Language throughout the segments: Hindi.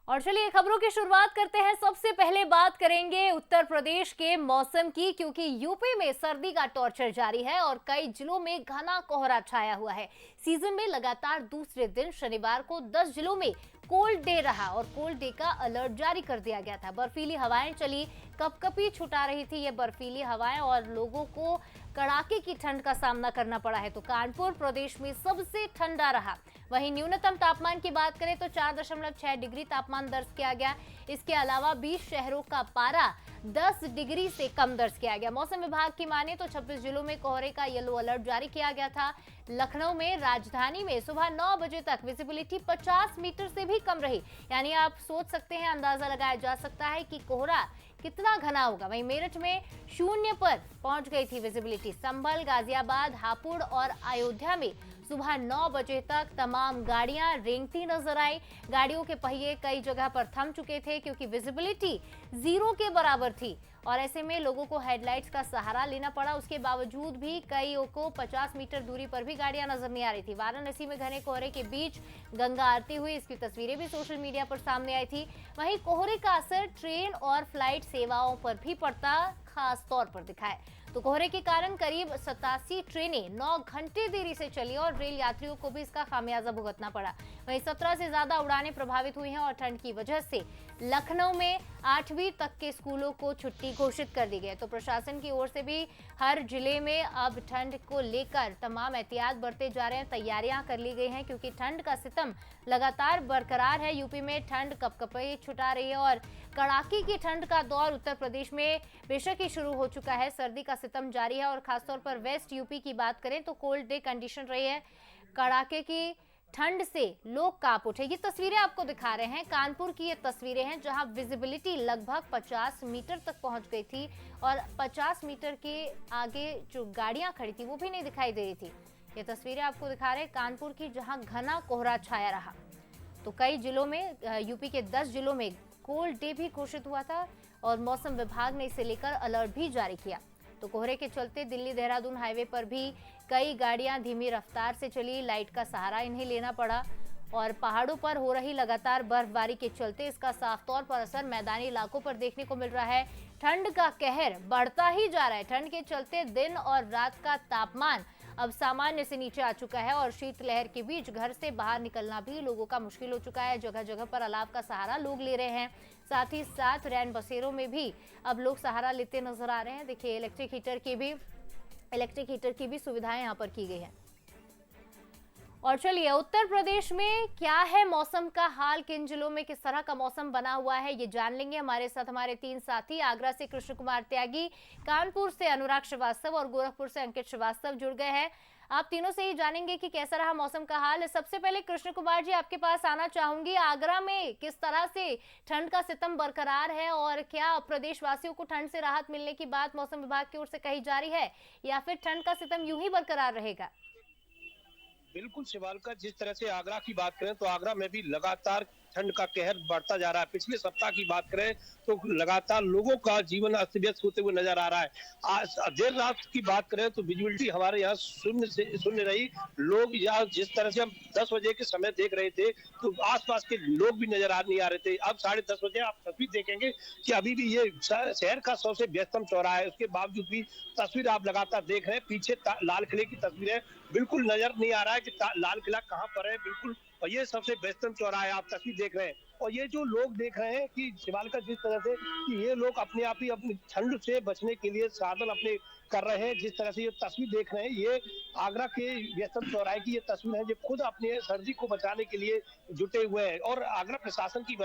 और चलिए खबरों की शुरुआत करते हैं। सबसे पहले बात करेंगे उत्तर प्रदेश के मौसम की, क्योंकि यूपी में सर्दी का टॉर्चर जारी है और कई जिलों में घना कोहरा छाया हुआ है। सीजन में लगातार दूसरे दिन शनिवार को 10 जिलों में कोल्ड डे रहा और कोल्ड डे का अलर्ट जारी कर दिया गया था। बर्फीली हवाएं चली, कपकपी छुटा रही थी ये बर्फीली हवाएं और लोगों को कड़ाके की ठंड का सामना करना पड़ा है। तो कानपुर प्रदेश में सबसे ठंडा रहा। वहीं न्यूनतम तापमान की बात करें तो 4.6 डिग्री तापमान दर्ज किया गया। इसके अलावा 20 शहरों का पारा 10 डिग्री से कम दर्ज किया गया। मौसम विभाग की माने तो 26 जिलों में कोहरे का येलो अलर्ट जारी किया गया था। लखनऊ में राजधानी में सुबह 9 बजे तक विजिबिलिटी 50 मीटर से भी कम रही। यानी आप सोच सकते हैं, अंदाजा लगाया जा सकता है कि कोहरा कितना घना होगा। वहीं मेरठ में 0 पर पहुंच गई थी विजिबिलिटी। संभल, गाजियाबाद, हापुड़ और अयोध्या में सुबह 9 बजे तक तमाम गाड़ियां रेंगती नजर आई। गाड़ियों के पहिए कई जगह पर थम चुके थे क्योंकि विजिबिलिटी 0 के बराबर थी और ऐसे में लोगों को हेडलाइट्स का सहारा लेना पड़ा। उसके बावजूद भी कईयों को 50 मीटर दूरी पर भी गाड़ियां नजर नहीं आ रही थी। वाराणसी में घने कोहरे के बीच गंगा आरती हुई, इसकी तस्वीरें भी सोशल मीडिया पर सामने आई थी। वहीं कोहरे का असर ट्रेन और फ्लाइट सेवाओं पर भी पड़ता खास तौर पर दिखा है। तो कोहरे के कारण करीब 87 ट्रेनें 9 घंटे देरी से चली और रेल यात्रियों को भी इसका खामियाजा भुगतना पड़ा। वहीं 17 से ज्यादा उड़ानें प्रभावित हुई हैं और ठंड की वजह से लखनऊ में 8वीं तक के स्कूलों को छुट्टी घोषित कर दी गई। तो प्रशासन की ओर से भी हर जिले में अब ठंड को लेकर तमाम एहतियात बरते जा रहे हैं, तैयारियां कर ली गई हैं क्योंकि ठंड का सितम लगातार बरकरार है। यूपी में ठंड कपकपी छुटा रही है और कड़ाके की ठंड का दौर उत्तर प्रदेश में बेशक ही शुरू हो चुका है। सर्दी का सितम जारी है और खासतौर पर वेस्ट यूपी की बात करें तो कोल्ड डे कंडीशन रही है। कड़ाके की ठंड से लोग कांप उठे। ये तस्वीरें आपको दिखा रहे हैं, कानपुर की ये तस्वीरें हैं जहां विजिबिलिटी लगभग 50 मीटर तक पहुंच गई थी और 50 मीटर के आगे जो गाड़ियां खड़ी थी वो भी नहीं दिखाई दे रही थी। ये तस्वीरें आपको दिखा रहे हैं कानपुर की, जहां घना कोहरा छाया रहा। तो कई जिलों में, यूपी के 10 जिलों में कोल्ड डे भी घोषित हुआ था और मौसम विभाग ने इसे लेकर अलर्ट भी जारी किया। तो कोहरे के चलते दिल्ली देहरादून हाईवे पर भी कई गाड़ियां धीमी रफ्तार से चली, लाइट का सहारा इन्हें लेना पड़ा और पहाड़ों पर हो रही लगातार बर्फबारी के चलते इसका साफ तौर पर असर मैदानी इलाकों पर देखने को मिल रहा है। ठंड का कहर बढ़ता ही जा रहा है। ठंड के चलते दिन और रात का तापमान अब सामान्य से नीचे आ चुका है और शीतलहर के बीच घर से बाहर निकलना भी लोगों का मुश्किल हो चुका है। जगह जगह पर अलाव का सहारा लोग ले रहे हैं। साथ ही साथ रैन बसेरों में भी अब लोग सहारा लेते नजर आ रहे हैं। देखिए इलेक्ट्रिक हीटर की भी सुविधाएं यहाँ पर की गई है। और चलिए उत्तर प्रदेश में क्या है मौसम का हाल, किन जिलों में किस तरह का मौसम बना हुआ है ये जान लेंगे। हमारे साथ हमारे 3 साथी, आगरा से कृष्ण कुमार त्यागी, कानपुर से अनुराग श्रीवास्तव और गोरखपुर से अंकित श्रीवास्तव जुड़ गए हैं। आप तीनों से ही जानेंगे कि कैसा रहा मौसम का हाल। सबसे पहले कृष्ण कुमार जी आपके पास आना चाहूंगी। आगरा में किस तरह से ठंड का सितम बरकरार है और क्या प्रदेशवासियों को ठंड से राहत मिलने की बात मौसम विभाग की ओर से कही जा रही है या फिर ठंड का सितम यूं ही बरकरार रहेगा? बिल्कुल शिवालका, जिस तरह से आगरा की बात करें तो आगरा में भी लगातार ठंड का कहर बढ़ता जा रहा है। पिछले सप्ताह की बात करें तो लगातार लोगों का जीवन अस्त व्यस्त होते हुए नजर आ रहा है। आज देर रात की बात करें तो विजिबिलिटी हमारे यहाँ शून्य रही। लोग यहाँ जिस तरह से हम 10 बजे के समय देख रहे थे तो आसपास के लोग भी नजर नहीं आ रहे थे। अब 10:30 बजे आप तस्वीर देखेंगे कि अभी भी ये शहर का सबसे व्यस्तम चौराहा है। उसके बावजूद भी तस्वीर आप लगातार देख रहे हैं। पीछे लाल किले की तस्वीर है, बिल्कुल नजर नहीं आ रहा है कि लाल किला कहाँ पर है। बिल्कुल, और ये सबसे व्यस्तम चौराहा है, आप तस्वीर देख रहे हैं। और ये जो लोग देख रहे हैं कि शिवालका जिस तरह से कि ये लोग अपने आप ही अपनी ठंड से बचने के लिए साधन अपने कर रहे हैं। जिस तरह से ये तस्वीर देख रहे हैं, ये आगरा के व्यस्तम चौराहे की ये तस्वीर है जो खुद अपने सर्दी को बचाने के लिए जुटे हुए हैं। और आगरा प्रशासन की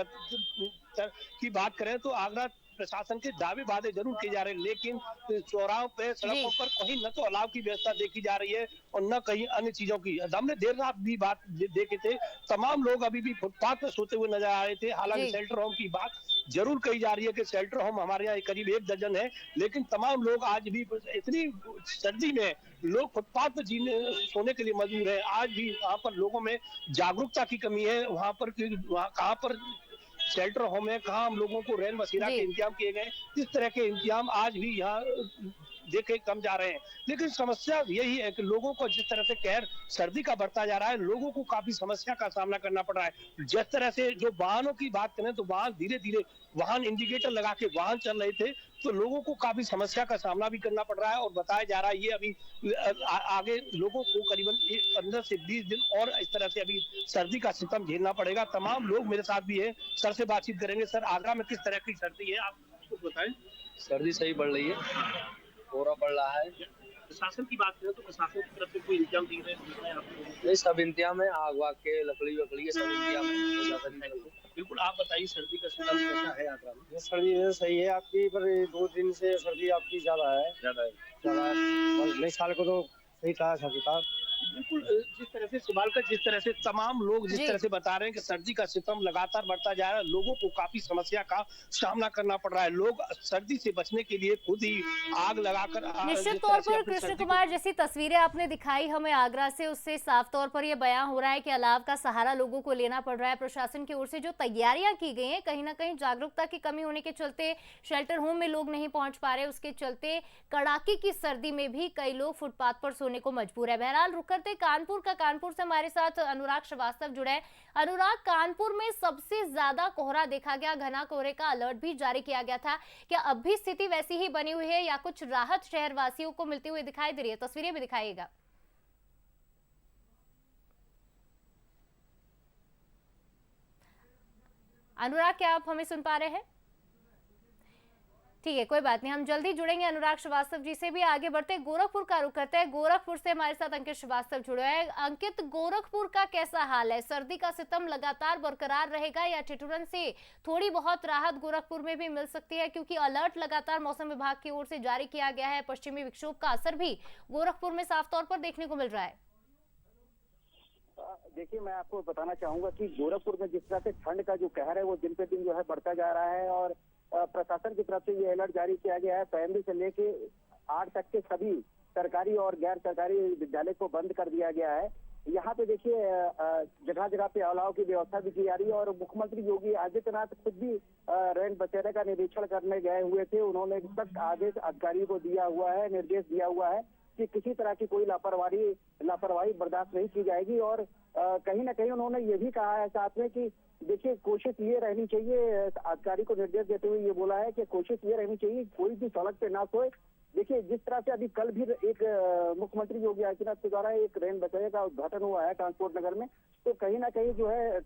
बात करें तो आगरा प्रशासन के दावे वादे जरूर किए जा रहे हैं, लेकिन चौराहों पे सड़कों पर कहीं न तो अलाव की व्यवस्था देखी जा रही है और न कहीं अन्य चीजों की। हमने देर रात भी बात देखे थे, तमाम लोग अभी भी फुटपाथ पर सोते हुए नजर आ रहे थे। हालांकि शेल्टर होम की बात जरूर कही जा रही है कि शेल्टर होम हमारे यहाँ करीब 1 दर्जन है, लेकिन तमाम लोग आज भी इतनी सर्दी में लोग फुटपाथ पर सोने के लिए मजबूर है। आज भी वहाँ पर लोगों में जागरूकता की कमी है। वहाँ पर कहाँ पर शेल्टर होम है, कहाँ हम लोगों को रैन बसेरा के इंतजाम किए गए, इस तरह के इंतजाम आज भी यहाँ देखे कम जा रहे हैं। लेकिन समस्या यही है कि लोगों को जिस तरह से कहर सर्दी का बढ़ता जा रहा है, लोगों को काफी समस्या का सामना करना पड़ रहा है। जिस तरह से जो वाहनों की बात करें तो वाहन धीरे-धीरे वाहन इंडिकेटर लगा के वाहन चल रहे थे, तो लोगों को काफी समस्या का सामना भी करना पड़ रहा है और बताया जा रहा है ये अभी आगे लोगों को करीबन 15 से 20 दिन और इस तरह से अभी सर्दी का सितम झेलना पड़ेगा। तमाम लोग मेरे साथ भी है, सर से बातचीत करेंगे। सर, आगरा में किस तरह की सर्दी है आप कुछ बताएं। सर्दी सही बढ़ रही है, कोहरा पड़ रहा है। प्रशासन की बात करें तो प्रशासन की तरफ से कोई इंतजाम दिए गए हैं आपको? नहीं, सब इंतजाम है, आग वाग के लकड़ी वकड़ी के सब इंतजाम है प्रशासन की तरफ से। बिल्कुल, आप बताइए सर्दी का सितम कैसा है आगरा में? सर्दी वैसे सही है आपकी, पर 2 दिन से सर्दी आपकी ज्यादा है। ज्यादा नए साल को तो सही था सर्दी था। बिल्कुल, जिस तरह से शिवालकर जिस तरह से तमाम लोग जिस तरह से बता रहे हैं कि सर्दी का सितम लगातार बढ़ता जा रहा है, लोगों को काफी समस्या का सामना करना पड़ रहा है। लोग सर्दी से बचने के लिए खुद ही आग लगाकर निश्चित तौर पर कृष्ण कुमार, जैसी तस्वीरें आपने दिखाई हमें आगरा से, उससे साफ तौर पर यह बयां हो रहा है कि अलाव का सहारा लोगों को लेना पड़ रहा है। प्रशासन की ओर से जो तैयारियां की गई हैं, कहीं ना कहीं जागरूकता की कमी होने के चलते शेल्टर होम में लोग नहीं पहुंच पा रहे, उसके चलते कड़ाके की सर्दी में भी कई लोग फुटपाथ पर सोने को मजबूर है। बहरहाल रुक करते कानपुर से हमारे साथ अनुराग श्रीवास्तव जुड़े हैं। अनुराग, कानपुर में सबसे ज्यादा कोहरा देखा गया, घना कोहरे का अलर्ट भी जारी किया गया था। क्या अब भी स्थिति वैसी ही बनी हुई है या कुछ राहत शहरवासियों को मिलती हुई दिखाई दे रही है? तस्वीरें भी दिखाइएगा। अनुराग, क्या आप हमें सुन पा रहे हैं? ठीक है, कोई बात नहीं, हम जल्दी जुड़ेंगे अनुराग श्रीवास्तव जी से भी। आगे बढ़ते गोरखपुर का रुख करते हैं। गोरखपुर से हमारे साथ अंकित श्रीवास्तव जुड़े हैं। अंकित, गोरखपुर का कैसा हाल है? सर्दी का सितम लगातार बरकरार रहेगा या ठिठुरन से थोड़ी बहुत राहत गोरखपुर में भी मिल सकती है, क्योंकि अलर्ट लगातार मौसम विभाग की ओर से जारी किया गया है। पश्चिमी विक्षोभ का असर भी गोरखपुर में साफ तौर पर देखने को मिल रहा है। देखिए, मैं आपको बताना चाहूंगा कि गोरखपुर में जिस तरह से ठंड का जो कहर है वो दिन पे दिन जो है बढ़ता जा रहा है और प्रशासन की तरफ से ये अलर्ट जारी किया गया है। प्राइमरी से लेके 8 तक के सभी सरकारी और गैर सरकारी विद्यालय को बंद कर दिया गया है। यहाँ पे देखिए जगह जगह पे अलाव की व्यवस्था भी की जा रही है और मुख्यमंत्री योगी आदित्यनाथ खुद भी रैन बसेरे का निरीक्षण करने गए हुए थे। उन्होंने सख्त आदेश अधिकारियों को दिया हुआ है, निर्देश दिया हुआ है कि किसी तरह की कोई लापरवाही बर्दाश्त नहीं की जाएगी। और कहीं ना कहीं उन्होंने ये भी कहा है साथ में कि देखिए, कोशिश ये रहनी चाहिए, अधिकारी को निर्देश देते हुए ये बोला है कि कोशिश ये रहनी चाहिए कोई भी सड़क पे ना सोए। देखिए, जिस तरह से अभी कल भी एक मुख्यमंत्री योगी आदित्यनाथ के द्वारा एक रेन बसेरे का उद्घाटन हुआ है ट्रांसपोर्ट नगर में, तो कहीं ना कहीं जो है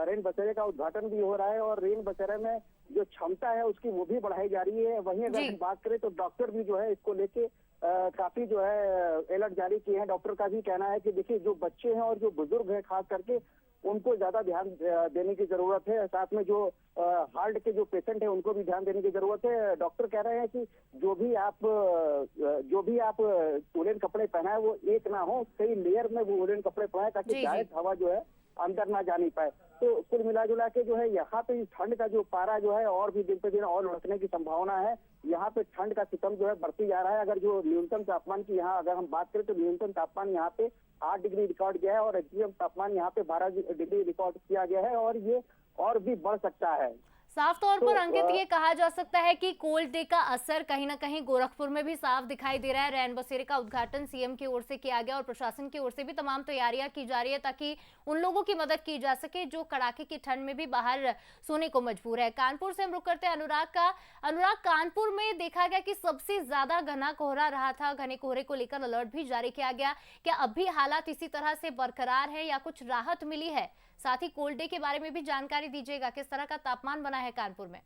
रेन बसेरे का उद्घाटन भी हो रहा है और रेन बसेरे में जो क्षमता है उसकी वो भी बढ़ाई जा रही है। वहीं अगर हम बात करें तो डॉक्टर भी जो है इसको लेके काफी जो है अलर्ट जारी किए हैं। डॉक्टर का भी कहना है कि देखिए, जो बच्चे हैं और जो बुजुर्ग हैं खास करके उनको ज्यादा ध्यान देने की जरूरत है। साथ में जो हार्ट के जो पेशेंट है उनको भी ध्यान देने की जरूरत है। डॉक्टर कह रहे हैं कि जो भी आप वुलन कपड़े पहनाए वो एक ना हो, कई लेयर में वो वुलन कपड़े पहनाए ताकि डायरेक्ट हवा जो है अंदर ना जा नहीं पाए। तो कुल मिला जुला के जो है यहाँ पे ठंड का जो पारा जो है और भी दिन पे दिन और लड़कने की संभावना है। यहाँ पे ठंड का सितम जो है बढ़ती जा रहा है। अगर जो न्यूनतम तापमान की यहाँ अगर हम बात करें तो न्यूनतम तापमान यहाँ पे 8 डिग्री रिकॉर्ड किया है और एक्सट्रीम तापमान यहाँ पे 12 डिग्री रिकॉर्ड किया गया है और ये और भी बढ़ सकता है। साफ तौर पर अंकित ये कहा जा सकता है कि कोल्ड डे का असर कहीं ना कहीं गोरखपुर में भी साफ दिखाई दे रहा है। रैन बसेरे का उद्घाटन सीएम की ओर से किया गया और प्रशासन की ओर से भी तमाम तैयारियां की जा रही है ताकि उन लोगों की मदद की जा सके जो कड़ाके की ठंड में भी बाहर सोने को मजबूर है। कानपुर से हम रुक करते हैं अनुराग, कानपुर में देखा गया कि सबसे ज्यादा घना कोहरा रहा था। घने कोहरे को लेकर अलर्ट भी जारी किया गया। क्या अब भी हालात इसी तरह से बरकरार है या कुछ राहत मिली है? साथ ही कोल्ड डे के बारे में भी जानकारी दीजिएगा, किस तरह का तापमान बना है कानपुर में?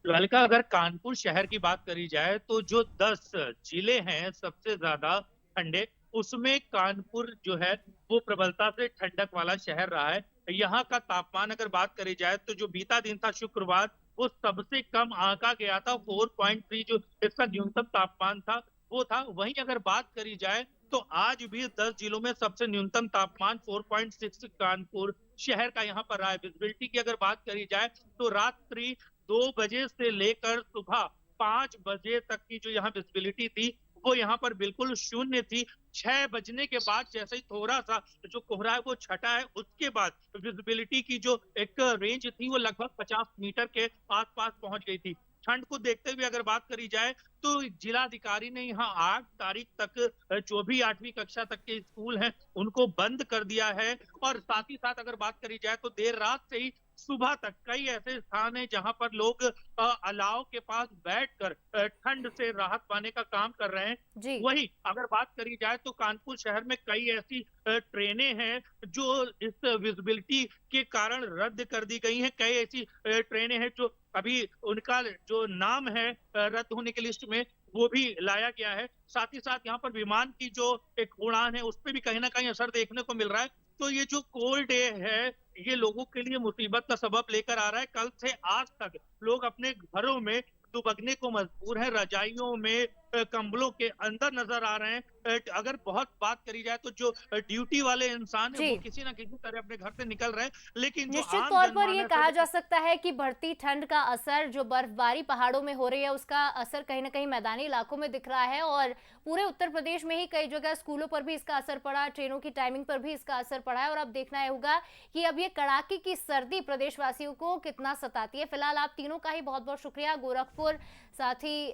ललिका, अगर कानपुर शहर की बात करी जाए तो जो 10 जिले हैं सबसे ज्यादा ठंडे, उसमें कानपुर जो है वो प्रबलता से ठंडक वाला शहर रहा है। यहाँ का तापमान अगर बात करी जाए तो जो बीता दिन था शुक्रवार, वो सबसे कम आंका गया था 4.3 जो इसका न्यूनतम तापमान था वो था। वहीं अगर बात करी जाए तो आज भी 10 जिलों में सबसे न्यूनतम तापमान 4.6 कानपुर शहर का यहाँ पर रहा है। विजिबिलिटी की अगर बात करी जाए तो रात्रि 2 बजे से लेकर सुबह 5 बजे तक की जो यहाँ विजिबिलिटी थी वो यहाँ पर बिल्कुल शून्य थी। 6 बजने के बाद जैसे ही थोड़ा सा जो कोहरा है वो छटा है, उसके बाद विजिबिलिटी की जो एक रेंज थी वो लगभग 50 मीटर के आसपास पहुंच गई थी। ठंड को देखते हुए अगर बात करी जाए तो जिलाधिकारी ने यहाँ 8 तारीख तक जो भी 8वीं कक्षा तक के स्कूल हैं उनको बंद कर दिया है। और साथ ही साथ अगर बात करी जाए तो देर रात से ही सुबह तक कई ऐसे स्थान हैं जहां पर लोग अलाव के पास बैठकर ठंड से राहत पाने का काम कर रहे हैं। जी। वहीं अगर बात करी जाए तो कानपुर शहर में कई ऐसी ट्रेनें हैं जो इस विजिबिलिटी के कारण रद्द कर दी गई हैं। कई ऐसी ट्रेनें हैं जो अभी उनका जो नाम है रद्द होने की लिस्ट में वो भी लाया गया है। साथ ही साथ यहाँ पर विमान की जो एक उड़ान है उस पर भी कहीं ना कहीं असर देखने को मिल रहा है। तो ये जो कोल्ड डे है ये लोगों के लिए मुसीबत का सबब लेकर आ रहा है। कल से आज तक लोग अपने घरों में दुबकने को मजबूर है, रजाइयों में कंबलों के अंदर नजर आ रहे हैं। अगर बहुत बात करी जाए तो जो ड्यूटी वाले इंसान है जी। वो किसी ना किसी तरह अपने घर से निकल रहे हैं, लेकिन जो निश्चित आम तौर पर ये जनमानस कहा है जा सकता है कि बढ़ती ठंड का असर जो बर्फबारी पहाड़ों में हो रही है उसका असर कहीं ना कहीं मैदानी इलाकों में दिख रहा है और पूरे उत्तर प्रदेश में ही कई जगह स्कूलों पर भी इसका असर पड़ा, ट्रेनों की टाइमिंग पर भी इसका असर पड़ा है। और अब देखना होगा कि अब ये कड़ाके की सर्दी प्रदेशवासियों को कितना सताती है। फिलहाल आप तीनों का ही बहुत बहुत शुक्रिया। गोरखपुर साथ ही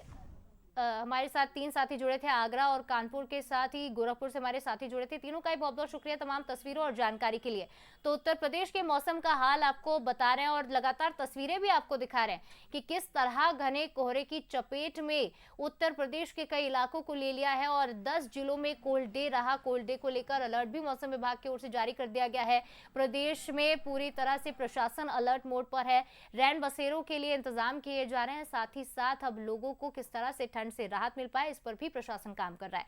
हमारे साथ 3 साथी जुड़े थे, आगरा और कानपुर के साथ ही गोरखपुर से हमारे साथी जुड़े थे। तीनों का ही बहुत बहुत शुक्रिया तमाम तस्वीरों और जानकारी के लिए। तो उत्तर प्रदेश के मौसम का हाल आपको बता रहे हैं और लगातार तस्वीरें भी आपको दिखा रहे हैं कि किस तरह घने कोहरे की चपेट में उत्तर प्रदेश के कई इलाकों को ले लिया है और 10 जिलों में कोल्ड डे रहा। कोल्ड डे को लेकर अलर्ट भी मौसम विभाग की ओर से जारी कर दिया गया है। प्रदेश में पूरी तरह से प्रशासन अलर्ट मोड पर है। रैन बसेरों के लिए इंतजाम किए जा रहे हैं। साथ ही साथ अब लोगों को किस तरह से ठंड से राहत मिल पाए इस पर भी प्रशासन काम कर रहा है।